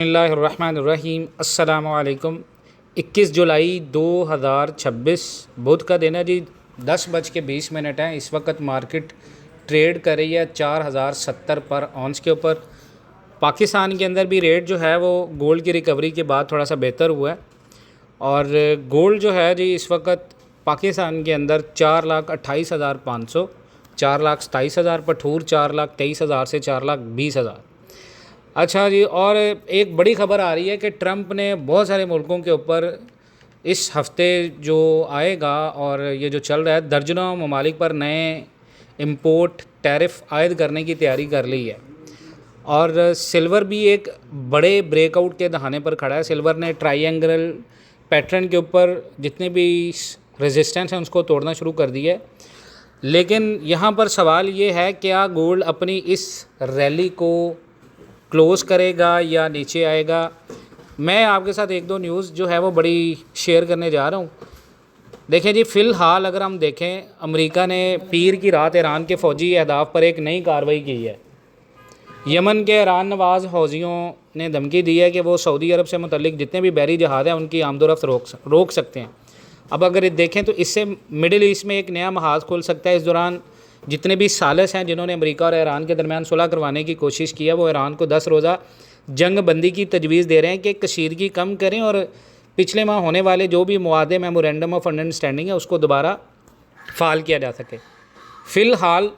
बिस्मिल्लाहिर्रहमानिर्रहीम अस्सलामुअलैकुम। 21 जुलाई 2026 बुध का दिन है जी। 10:20 हैं। इस वक्त मार्केट ट्रेड कर रही है 4070 पर औंस के ऊपर। पाकिस्तान के अंदर भी रेट जो है वो गोल्ड की रिकवरी के बाद थोड़ा सा बेहतर हुआ है और गोल्ड जो है जी इस वक्त पाकिस्तान के अंदर 4,28,500, 4,27,000 पर ठूर, 4,23,000 से 4,20,000। अच्छा जी, और एक बड़ी ख़बर आ रही है कि ट्रंप ने बहुत सारे मुल्कों के ऊपर इस हफ्ते जो आएगा और ये जो चल रहा है दर्जनों ममालिक पर नए इंपोर्ट टैरिफ आयद करने की तैयारी कर ली है। और सिल्वर भी एक बड़े ब्रेकआउट के दहाने पर खड़ा है। सिल्वर ने ट्रायंगल पैटर्न के ऊपर जितने भी रेजिस्टेंस हैं उसको तोड़ना शुरू कर दिया है। लेकिन यहाँ पर सवाल ये है क्या गोल्ड अपनी इस रैली को क्लोज़ करेगा या नीचे आएगा। मैं आपके साथ एक दो न्यूज़ जो है वो बड़ी शेयर करने जा रहा हूँ। देखें जी, फ़िलहाल अगर हम देखें, अमेरिका ने पीर की रात ईरान के फ़ौजी अहदाफ पर एक नई कार्रवाई की है। यमन के ईरान नवाज़ हौजियों ने धमकी दी है कि वो सऊदी अरब से मुतल्लिक जितने भी बहरी जहाज़ हैं उनकी आमदोरफ्त रोक सकते हैं। अब अगर ये देखें तो इससे मिडिल ईस्ट में एक नया महाज खुल सकता है। इस दौरान जितने भी सालिस हैं जिन्होंने अमेरिका और ईरान के दरमियान सुलह करवाने की कोशिश की है वो ईरान को 10 रोज़ा जंग बंदी की तजवीज़ दे रहे हैं कि कशीदगी कम करें और पिछले माह होने वाले जो भी मुआहदे मेमोरेंडम ऑफ अंडरस्टैंडिंग है उसको दोबारा फ़ाल किया जा सके। फ़िलहाल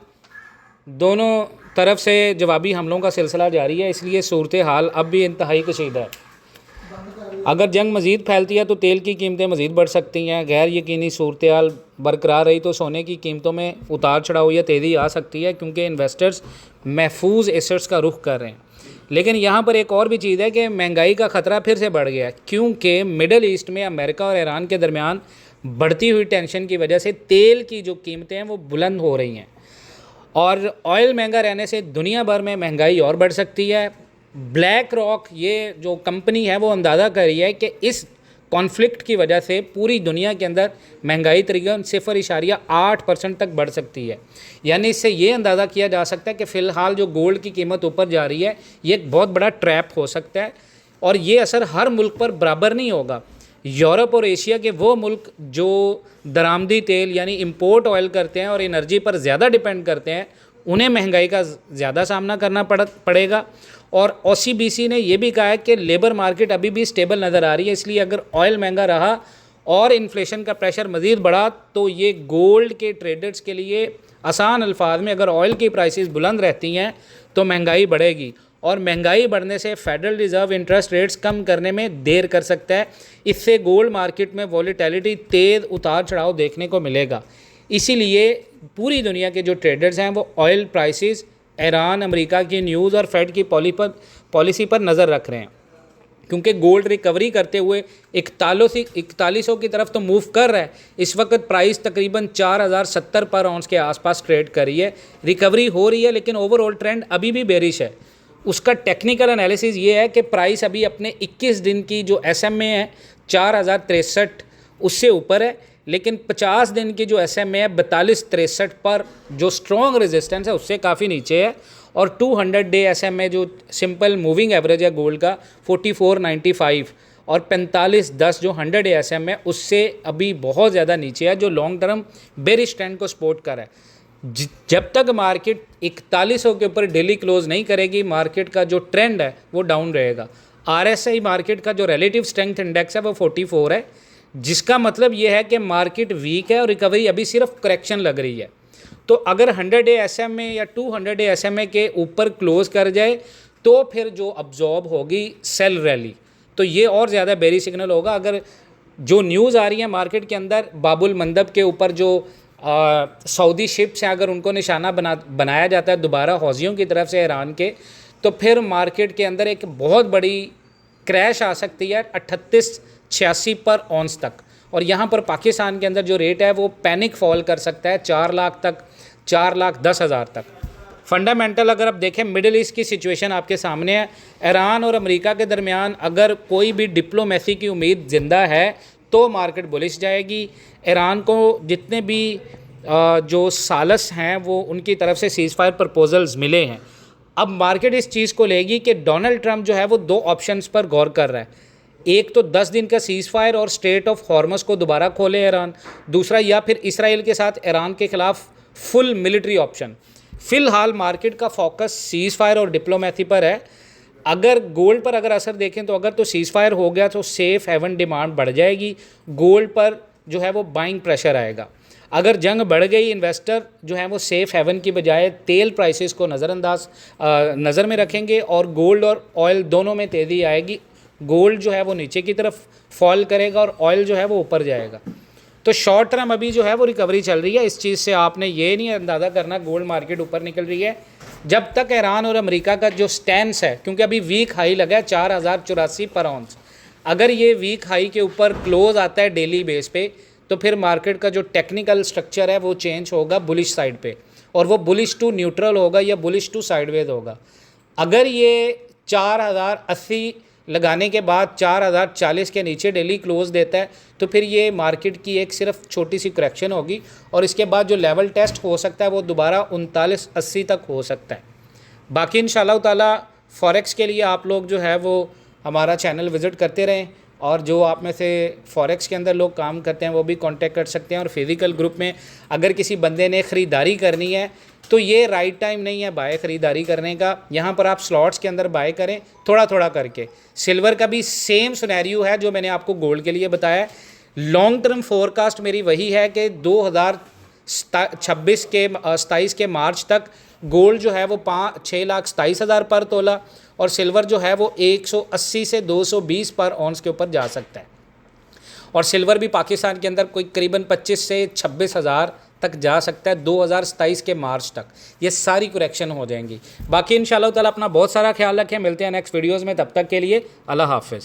दोनों तरफ से जवाबी हमलों का सिलसिला जारी है, इसलिए सूरत हाल अब भी इंतहाई कशीदा है। अगर जंग मज़ीद फैलती है तो तेल की कीमतें मज़ीद बढ़ सकती हैं। गैर यकीनी सूरत हाल बरकरार रही तो सोने की कीमतों में उतार चढ़ाव या तेज़ी आ सकती है, क्योंकि इन्वेस्टर्स महफूज एसेट्स का रुख कर रहे हैं। लेकिन यहाँ पर एक और भी चीज़ है कि महंगाई का ख़तरा फिर से बढ़ गया है, क्योंकि मिडल ईस्ट में अमेरिका और ईरान के दरमियान बढ़ती हुई टेंशन की वजह से तेल की जो कीमतें हैं वो बुलंद हो रही हैं और ऑयल महंगा रहने से दुनिया भर में महंगाई और बढ़ सकती है। ब्लैक रॉक ये जो कंपनी है वो अंदाज़ा कर रही है कि इस कॉन्फ्लिक्ट की वजह से पूरी दुनिया के अंदर महंगाई तकरीबन 0.8% तक बढ़ सकती है। यानी इससे ये अंदाज़ा किया जा सकता है कि फ़िलहाल जो गोल्ड की कीमत ऊपर जा रही है ये एक बहुत बड़ा ट्रैप हो सकता है और ये असर हर मुल्क पर बराबर नहीं होगा। यूरोप और एशिया के वो मुल्क जो दरामदी तेल यानी इंपोर्ट ऑयल करते हैं और एनर्जी पर ज़्यादा डिपेंड करते हैं उन्हें महंगाई का ज़्यादा सामना करना पड़ेगा। और OCBC ने यह भी कहा है कि लेबर मार्केट अभी भी स्टेबल नज़र आ रही है, इसलिए अगर ऑयल महंगा रहा और इन्फ्लेशन का प्रेशर मज़ीद बढ़ा तो ये गोल्ड के ट्रेडर्स के लिए आसान अल्फाज में अगर ऑयल की प्राइसेस बुलंद रहती हैं तो महंगाई बढ़ेगी और महंगाई बढ़ने से फेडरल रिज़र्व इंटरेस्ट रेट्स कम करने में देर कर सकता है। इससे गोल्ड मार्केट में वॉलेटिलिटी तेज़ उतार चढ़ाव देखने को मिलेगा। इसीलिए पूरी दुनिया के जो ट्रेडर्स हैं वो ऑयल प्राइसेस, ईरान, अमेरिका की न्यूज़ और फेड की पॉलिसी पर नज़र रख रहे हैं, क्योंकि गोल्ड रिकवरी करते हुए 4100 की तरफ तो मूव कर रहा है। इस वक्त प्राइस तकरीबन 4070 पर औंस के आसपास ट्रेड कर रही है। रिकवरी हो रही है लेकिन ओवरऑल ट्रेंड अभी भी बेरिश है। उसका टेक्निकल एनालिसिस ये है कि प्राइस अभी अपने 21 दिन की जो SMA है 4063 उससे ऊपर है, लेकिन 50 दिन की जो SMA है 4263 पर जो स्ट्रॉन्ग रेजिस्टेंस है उससे काफ़ी नीचे है और 200 डे SMA जो सिंपल मूविंग एवरेज है गोल्ड का 4495 और 4510 जो 100 डे SMA है उससे अभी बहुत ज़्यादा नीचे है, जो लॉन्ग टर्म बेरिश ट्रेंड को सपोर्ट कर रहा है। जब तक मार्केट 4100 के ऊपर डेली क्लोज नहीं करेगी मार्केट का जो ट्रेंड है वो डाउन रहेगा। RSI मार्केट का जो रिलेटिव स्ट्रेंथ इंडेक्स है वो 44 है, जिसका मतलब ये है कि मार्केट वीक है और रिकवरी अभी सिर्फ करेक्शन लग रही है। तो अगर 100 डे SMA या 200 डे SMA के ऊपर क्लोज कर जाए तो फिर जो अब्जॉर्ब होगी सेल रैली, तो ये और ज़्यादा बेरी सिग्नल होगा। अगर जो न्यूज़ आ रही है मार्केट के अंदर बाबुल मंदब के ऊपर जो सऊदी शिप्स हैं अगर उनको निशाना बनाया जाता है दोबारा हौजियों की तरफ से ईरान के, तो फिर मार्केट के अंदर एक बहुत बड़ी क्रैश आ सकती है 3886 पर औंस तक। और यहाँ पर पाकिस्तान के अंदर जो रेट है वो पैनिक फॉल कर सकता है 4 लाख तक, 4,10,000 तक। फंडामेंटल अगर आप देखें मिडिल ईस्ट की सिचुएशन आपके सामने है। ईरान और अमेरिका के दरमियान अगर कोई भी डिप्लोमेसी की उम्मीद ज़िंदा है तो मार्केट बुलिश जाएगी। ईरान को जितने भी जो सालस हैं वो उनकी तरफ से सीज़ फायर प्रपोजल्स मिले हैं अब मार्केट इस चीज़ को लेगी कि डोनाल्ड ट्रंप जो है वो दो ऑप्शंस पर गौर कर रहा है, एक तो 10 दिन का सीज़ फायर और स्ट्रेट ऑफ हॉर्मस को दोबारा खोले ईरान, दूसरा या फिर इसराइल के साथ ईरान के खिलाफ फुल मिलिट्री ऑप्शन। फ़िलहाल मार्केट का फोकस सीज़ फायर और डिप्लोमेसी पर है। अगर गोल्ड पर अगर असर देखें तो अगर तो सीज़ फायर हो गया तो सेफ़ हेवन डिमांड बढ़ जाएगी, गोल्ड पर जो है वो बाइंग प्रेशर आएगा। अगर जंग बढ़ गई, इन्वेस्टर जो है वो सेफ़ हेवन की बजाय तेल प्राइसेस को नज़र में रखेंगे और गोल्ड और ऑयल दोनों में तेज़ी आएगी। गोल्ड जो है वो नीचे की तरफ फॉल करेगा और ऑयल जो है वो ऊपर जाएगा। तो शॉर्ट टर्म अभी जो है वो रिकवरी चल रही है। इस चीज़ से आपने ये नहीं अंदाज़ा करना गोल्ड मार्केट ऊपर निकल रही है जब तक ईरान और अमेरिका का जो स्टैंस है, क्योंकि अभी वीक हाई लगा है 4084 पर आउंस। अगर ये वीक हाई के ऊपर क्लोज आता है डेली बेस पे तो फिर मार्केट का जो टेक्निकल स्ट्रक्चर है वो चेंज होगा बुलिश साइड पे, और वो बुलिश टू न्यूट्रल होगा या बुलिश टू साइडवेज होगा। अगर ये 4080 लगाने के बाद 4040 के नीचे डेली क्लोज देता है तो फिर ये मार्केट की एक सिर्फ छोटी सी करेक्शन होगी, और इसके बाद जो लेवल टेस्ट हो सकता है वो दोबारा 3980 तक हो सकता है। बाकी इंशाल्लाह ताला फॉरेक्स के लिए आप लोग जो है वो हमारा चैनल विज़िट करते रहें, और जो आप में से फॉरेक्स के अंदर लोग काम करते हैं वो भी कांटेक्ट कर सकते हैं। और फिज़िकल ग्रुप में अगर किसी बंदे ने ख़रीदारी करनी है तो ये राइट टाइम नहीं है बाय ख़रीदारी करने का। यहाँ पर आप स्लॉट्स के अंदर बाय करें थोड़ा थोड़ा करके। सिल्वर का भी सेम सिनेरियो है जो मैंने आपको गोल्ड के लिए बताया है। लॉन्ग टर्म फोरकास्ट मेरी वही है कि 2027 के मार्च तक गोल्ड जो है वो 6,27,000 पर तोला और सिल्वर जो है वो 180 से 220 पर ऑन्स के ऊपर जा सकता है। और सिल्वर भी पाकिस्तान के अंदर कोई करीबन 25 से 26,000 तक जा सकता है 2027 के मार्च तक। ये सारी करेक्शन हो जाएंगी। बाकी इंशाल्लाह ताला अपना बहुत सारा ख्याल रखें। मिलते हैं नेक्स्ट वीडियोज़ में, तब तक के लिए अल्लाह हाफ़िज़।